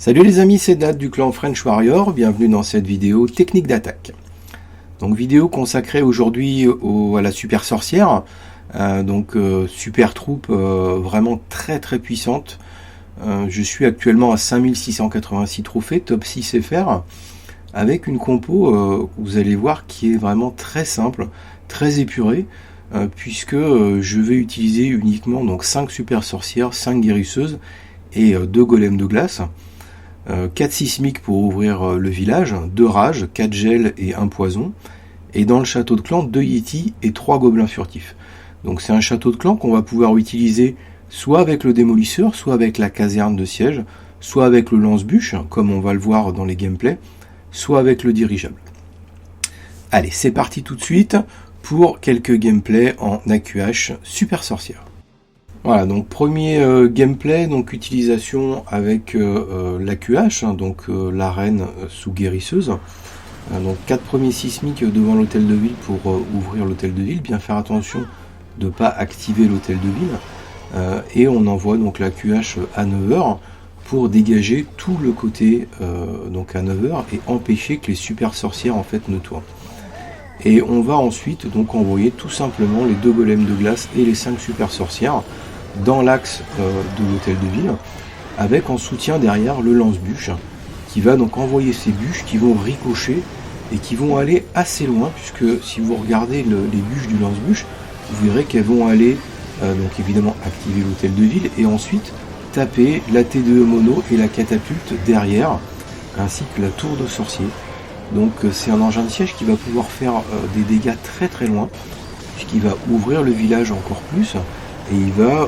Salut les amis, c'est Nat du clan French Warrior, bienvenue dans cette vidéo technique d'attaque. Donc vidéo consacrée aujourd'hui à la super sorcière, super troupe vraiment très puissante. Je suis actuellement à 5686 trophées, top 6 FR, avec une compo, vous allez voir, qui est vraiment très simple, très épurée, puisque je vais utiliser uniquement donc 5 super sorcières, 5 guérisseuses et 2 golems de glace. 4 sismiques pour ouvrir le village, 2 rages, 4 gels et 1 poison. Et dans le château de clan, 2 yétis et 3 gobelins furtifs. Donc c'est un château de clan qu'on va pouvoir utiliser soit avec le démolisseur, soit avec la caserne de siège, soit avec le lance-bûche, comme on va le voir dans les gameplays, soit avec le dirigeable. Allez, c'est parti tout de suite pour quelques gameplays en AQH super sorcière. Voilà, donc premier gameplay, donc utilisation avec l'AQH, l'arène sous guérisseuse. Donc 4 premiers sismiques devant l'hôtel de ville pour ouvrir l'hôtel de ville. Bien faire attention de ne pas activer l'hôtel de ville. Et on envoie donc l'AQH à 9h pour dégager tout le côté donc à 9h et empêcher que les super sorcières en fait ne tournent. Et on va ensuite donc envoyer tout simplement les 2 golems de glace et les 5 super sorcières dans l'axe de l'hôtel de ville, avec en soutien derrière le lance-bûche, qui va donc envoyer ces bûches qui vont ricocher et qui vont aller assez loin, puisque si vous regardez les bûches du lance-bûche, vous verrez qu'elles vont aller donc évidemment activer l'hôtel de ville et ensuite taper la T2 mono et la catapulte derrière, ainsi que la tour de sorcier. Donc c'est un engin de siège qui va pouvoir faire des dégâts très loin, puisqu'il va ouvrir le village encore plus. Et il va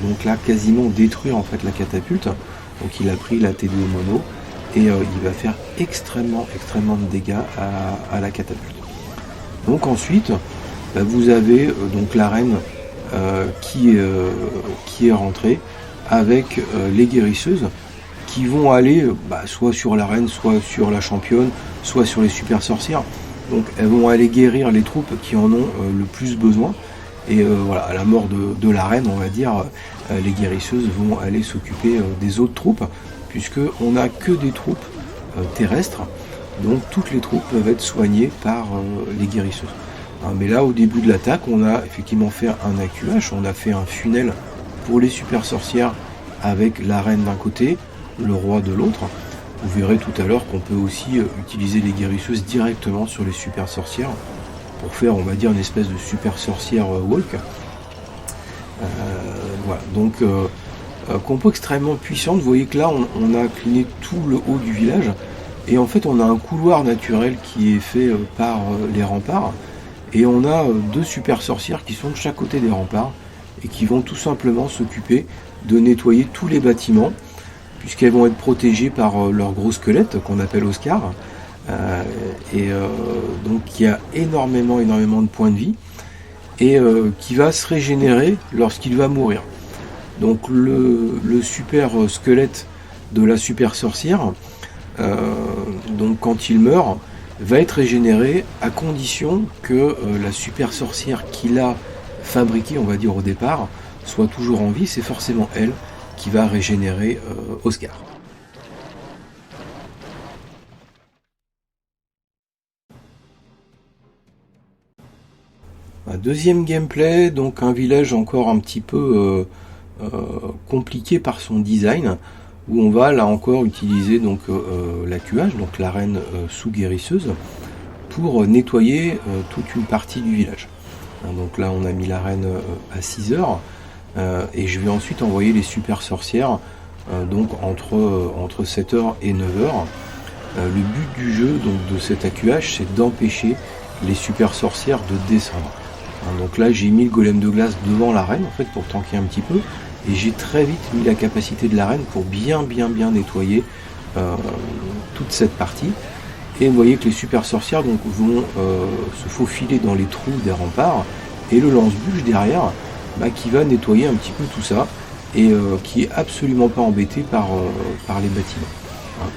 donc là quasiment détruire en fait la catapulte. Donc il a pris la T2 mono et il va faire extrêmement de dégâts à la catapulte. Donc ensuite vous avez donc l'arène qui est rentrée avec les guérisseuses qui vont aller soit sur l'arène, soit sur la championne, soit sur les super sorcières. Donc elles vont aller guérir les troupes qui en ont le plus besoin. Et voilà, à la mort de la reine, on va dire, les guérisseuses vont aller s'occuper des autres troupes, puisqu'on n'a que des troupes terrestres, donc toutes les troupes peuvent être soignées par les guérisseuses. Mais là, au début de l'attaque, on a effectivement fait un AQH, on a fait un funnel pour les super sorcières avec la reine d'un côté, le roi de l'autre. Vous verrez tout à l'heure qu'on peut aussi utiliser les guérisseuses directement sur les super sorcières, pour faire, on va dire, une espèce de super sorcière walk. Voilà, donc compo extrêmement puissante. Vous voyez que là, on a cliné tout le haut du village, et en fait, on a un couloir naturel qui est fait par les remparts, et on a 2 super sorcières qui sont de chaque côté des remparts, et qui vont tout simplement s'occuper de nettoyer tous les bâtiments, puisqu'elles vont être protégées par leur gros squelette, qu'on appelle Oscar, donc qui a énormément de points de vie et qui va se régénérer lorsqu'il va mourir. Donc le super squelette de la super sorcière, donc quand il meurt, va être régénéré à condition que la super sorcière qu'il a fabriquée, on va dire au départ, soit toujours en vie. C'est forcément elle qui va régénérer Oscar. Deuxième gameplay, donc un village encore un petit peu compliqué par son design, où on va là encore utiliser donc l'AQH, donc l'arène sous guérisseuse, pour nettoyer toute une partie du village. Donc là on a mis l'arène à 6h, et je vais ensuite envoyer les super sorcières donc entre 7h et 9h. Le but du jeu donc de cet AQH, c'est d'empêcher les super sorcières de descendre. Donc là j'ai mis le golem de glace devant l'arène en fait pour tanker un petit peu, et j'ai très vite mis la capacité de l'arène pour bien nettoyer toute cette partie. Et vous voyez que les super sorcières donc vont se faufiler dans les trous des remparts, et le lance-bûche derrière qui va nettoyer un petit peu tout ça, et qui est absolument pas embêté par les bâtiments.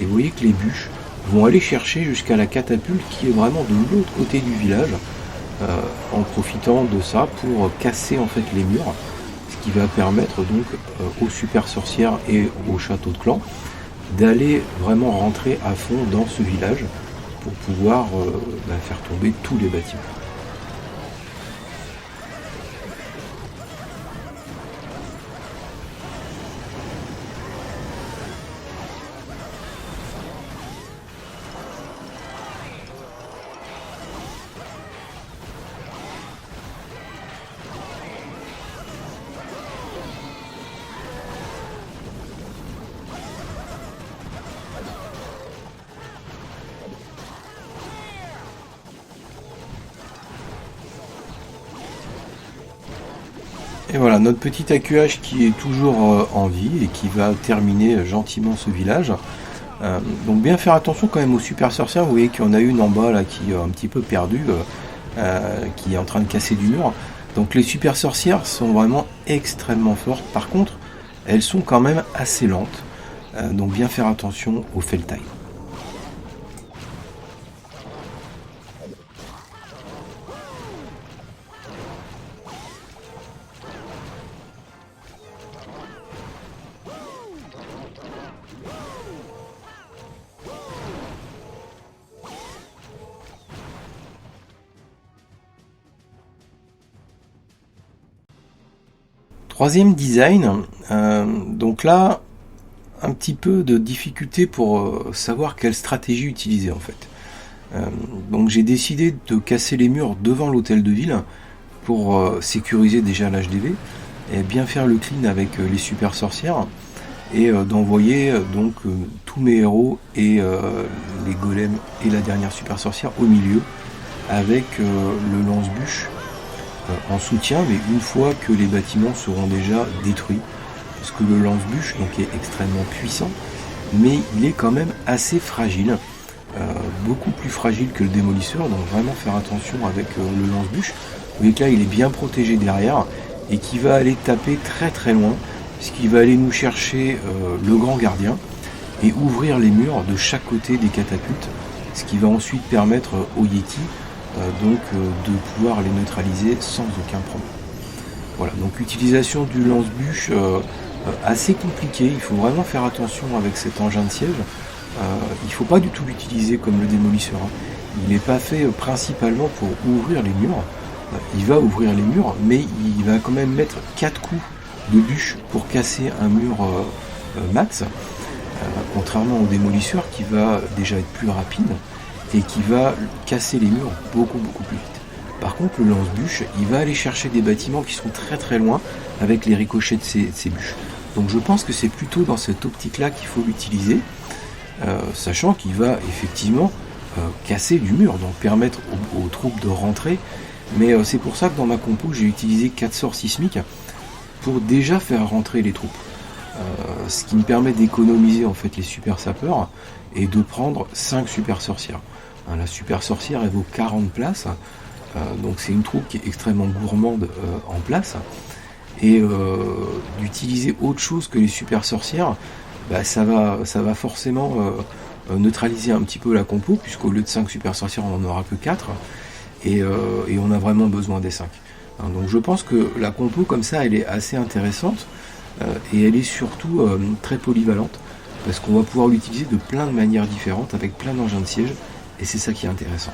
Et vous voyez que les bûches vont aller chercher jusqu'à la catapulte qui est vraiment de l'autre côté du village, en profitant de ça pour casser en fait les murs, ce qui va permettre donc aux super sorcières et au château de clan d'aller vraiment rentrer à fond dans ce village pour pouvoir faire tomber tous les bâtiments. Et voilà, notre petit AQH qui est toujours en vie et qui va terminer gentiment ce village. Donc bien faire attention quand même aux super sorcières. Vous voyez qu'il y en a une en bas là qui est un petit peu perdue, qui est en train de casser du mur. Donc les super sorcières sont vraiment extrêmement fortes. Par contre, elles sont quand même assez lentes. Donc bien faire attention au fail time. Troisième design, donc là, un petit peu de difficulté pour savoir quelle stratégie utiliser en fait. Donc j'ai décidé de casser les murs devant l'hôtel de ville pour sécuriser déjà l'HDV et bien faire le clean avec les super sorcières et d'envoyer donc tous mes héros et les golems et la dernière super sorcière au milieu avec le lance-bûche en soutien, mais une fois que les bâtiments seront déjà détruits, parce que le lance-bûche donc est extrêmement puissant, mais il est quand même assez fragile, beaucoup plus fragile que le démolisseur, donc vraiment faire attention avec le lance-bûche. Vous voyez que là il est bien protégé derrière et qui va aller taper très très loin, puisqu'il va aller nous chercher le grand gardien et ouvrir les murs de chaque côté des catapultes, ce qui va ensuite permettre au Yeti de pouvoir les neutraliser sans aucun problème. Voilà, donc utilisation du lance-bûche assez compliqué, il faut vraiment faire attention avec cet engin de siège. Il ne faut pas du tout l'utiliser comme le démolisseur. Il n'est pas fait principalement pour ouvrir les murs. Il va ouvrir les murs, mais il va quand même mettre 4 coups de bûche pour casser un mur max, contrairement au démolisseur qui va déjà être plus rapide et qui va casser les murs beaucoup plus vite. Par contre, le lance-bûche, il va aller chercher des bâtiments qui sont très très loin avec les ricochets de ces bûches. Donc je pense que c'est plutôt dans cette optique-là qu'il faut l'utiliser, sachant qu'il va effectivement casser du mur, donc permettre aux troupes de rentrer. Mais c'est pour ça que dans ma compo, j'ai utilisé 4 sorts sismiques pour déjà faire rentrer les troupes. Ce qui me permet d'économiser en fait les super sapeurs et de prendre 5 super sorcières. La super sorcière, elle vaut 40 places, donc c'est une troupe qui est extrêmement gourmande en place. Et d'utiliser autre chose que les super sorcières, ça va forcément neutraliser un petit peu la compo, puisqu'au lieu de 5 super sorcières, on n'en aura que 4, et on a vraiment besoin des 5. Donc je pense que la compo comme ça, elle est assez intéressante, et elle est surtout très polyvalente, parce qu'on va pouvoir l'utiliser de plein de manières différentes, avec plein d'engins de siège, et c'est ça qui est intéressant.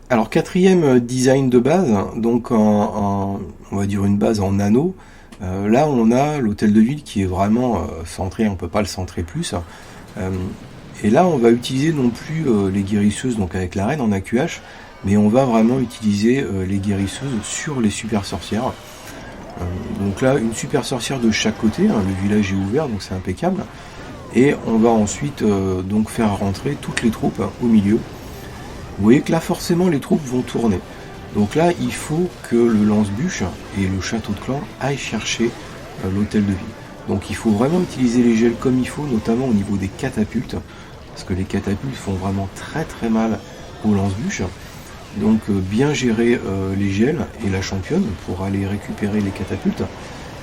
Alors quatrième design de base, donc on va dire une base en anneau. Là on a l'hôtel de ville qui est vraiment centré, on peut pas le centrer plus. Et là on va utiliser non plus les guérisseuses donc avec la reine en AQH, mais on va vraiment utiliser les guérisseuses sur les super sorcières. Donc là une super sorcière de chaque côté, le village est ouvert donc c'est impeccable. Et on va ensuite donc faire rentrer toutes les troupes au milieu. Vous voyez que là forcément les troupes vont tourner. Donc là il faut que le lance-bûche et le château de clan aillent chercher l'hôtel de ville. Donc il faut vraiment utiliser les gels comme il faut, notamment au niveau des catapultes, parce que les catapultes font vraiment très très mal au lance-bûche. donc bien gérer les gels et la championne pour aller récupérer les catapultes.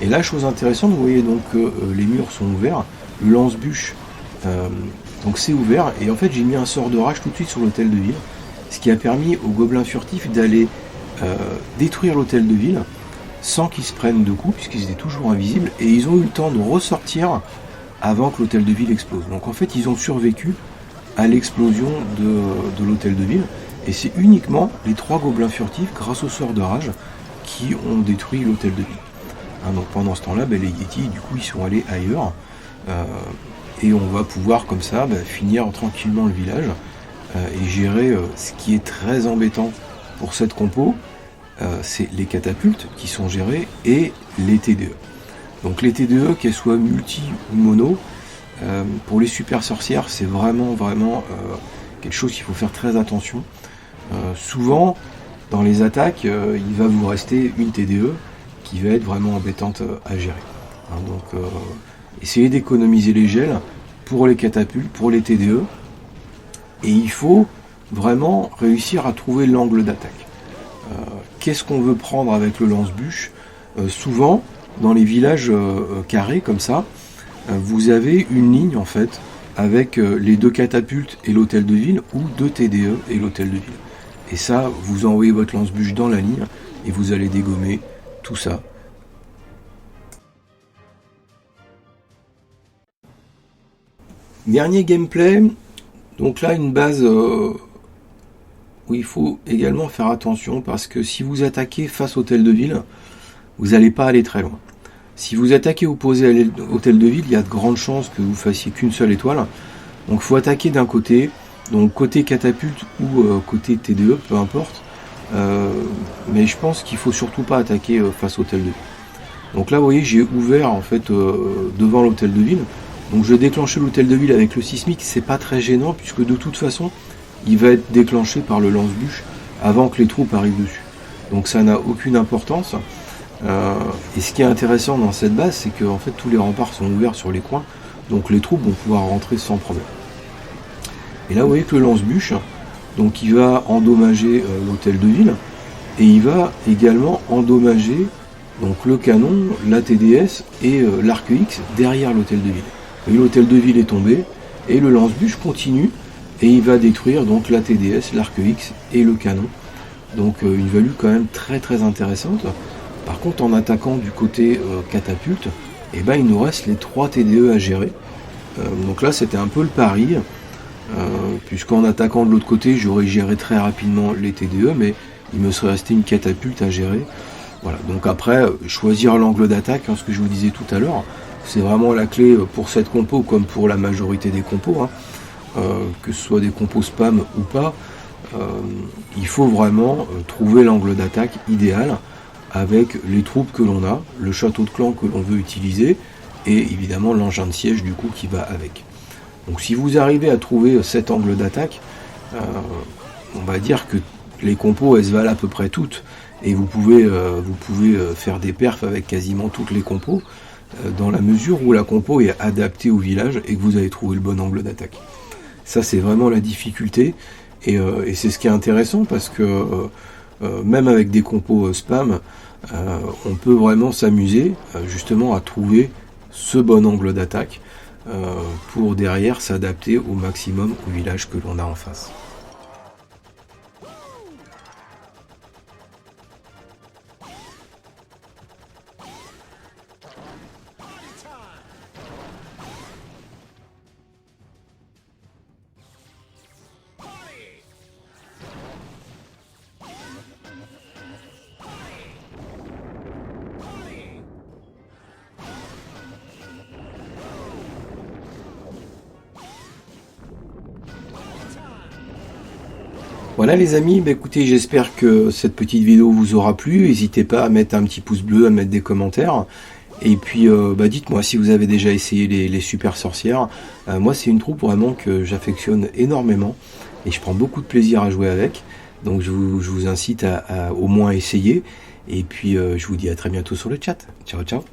Et là, chose intéressante, vous voyez donc les murs sont ouverts, le lance-bûche donc c'est ouvert, et en fait j'ai mis un sort de rage tout de suite sur l'hôtel de ville, ce qui a permis aux gobelins furtifs d'aller détruire l'hôtel de ville sans qu'ils se prennent de coups, puisqu'ils étaient toujours invisibles, et ils ont eu le temps de ressortir avant que l'hôtel de ville explose. Donc en fait ils ont survécu à l'explosion de l'hôtel de ville, et c'est uniquement les 3 gobelins furtifs, grâce au sort de rage, qui ont détruit l'hôtel de ville. Donc pendant ce temps-là, les Yétis, du coup, ils sont allés ailleurs, et on va pouvoir comme ça finir tranquillement le village et gérer ce qui est très embêtant pour cette compo, c'est les catapultes qui sont gérées et les TDE. Donc les TDE, qu'elles soient multi ou mono, pour les super sorcières, c'est vraiment quelque chose qu'il faut faire très attention. Souvent, dans les attaques, il va vous rester une TDE qui va être vraiment embêtante à gérer. Donc essayez d'économiser les gels pour les catapultes, pour les TDE, et il faut vraiment réussir à trouver l'angle d'attaque. Qu'est-ce qu'on veut prendre avec le lance-bûche? Souvent, dans les villages carrés comme ça, vous avez une ligne en fait avec les 2 catapultes et l'hôtel de ville, ou 2 TDE et l'hôtel de ville. Et ça, vous envoyez votre lance-bûche dans la ligne et vous allez dégommer tout ça. Dernier gameplay, donc là une base où il faut également faire attention, parce que si vous attaquez face au hôtel de ville, vous n'allez pas aller très loin. Si vous attaquez opposé à l'hôtel de ville, il y a de grandes chances que vous fassiez qu'une seule étoile. Donc il faut attaquer d'un côté, donc côté catapulte ou côté TDE, peu importe. Mais je pense qu'il faut surtout pas attaquer face au hôtel de ville. Donc là vous voyez, j'ai ouvert en fait devant l'hôtel de ville. Donc je vais déclencher l'hôtel de ville avec le sismique, c'est pas très gênant puisque de toute façon il va être déclenché par le lance-bûche avant que les troupes arrivent dessus. Donc ça n'a aucune importance. Et ce qui est intéressant dans cette base, c'est que en fait tous les remparts sont ouverts sur les coins, donc les troupes vont pouvoir rentrer sans problème. Et là vous voyez que le lance-bûche, donc il va endommager l'hôtel de ville, et il va également endommager donc le canon, la TDS et l'arc X derrière l'hôtel de ville. L'hôtel de ville est tombé et le lance-bûche continue et il va détruire donc la TDS, l'arc X et le canon. Donc une value quand même très intéressante. Par contre, en attaquant du côté catapulte, il nous reste les 3 TDE à gérer. Donc là c'était un peu le pari, puisqu'en attaquant de l'autre côté j'aurais géré très rapidement les TDE, mais il me serait resté une catapulte à gérer. Voilà, donc après, choisir l'angle d'attaque, ce que je vous disais tout à l'heure, c'est vraiment la clé pour cette compo comme pour la majorité des compos, que ce soit des compos spam ou pas. Il faut vraiment trouver l'angle d'attaque idéal avec les troupes que l'on a, le château de clan que l'on veut utiliser, et évidemment l'engin de siège du coup qui va avec. Donc si vous arrivez à trouver cet angle d'attaque, on va dire que les compos elles se valent à peu près toutes, et vous pouvez faire des perfs avec quasiment toutes les compos, dans la mesure où la compo est adaptée au village et que vous avez trouvé le bon angle d'attaque. Ça c'est vraiment la difficulté, et c'est ce qui est intéressant, parce que même avec des compos spam, on peut vraiment s'amuser justement à trouver ce bon angle d'attaque pour derrière s'adapter au maximum au village que l'on a en face. Voilà les amis, écoutez, j'espère que cette petite vidéo vous aura plu. N'hésitez pas à mettre un petit pouce bleu, à mettre des commentaires. Et puis dites-moi si vous avez déjà essayé les super sorcières. Moi c'est une troupe vraiment que j'affectionne énormément et je prends beaucoup de plaisir à jouer avec. Donc je vous incite à au moins essayer. Et puis je vous dis à très bientôt sur le chat. Ciao ciao.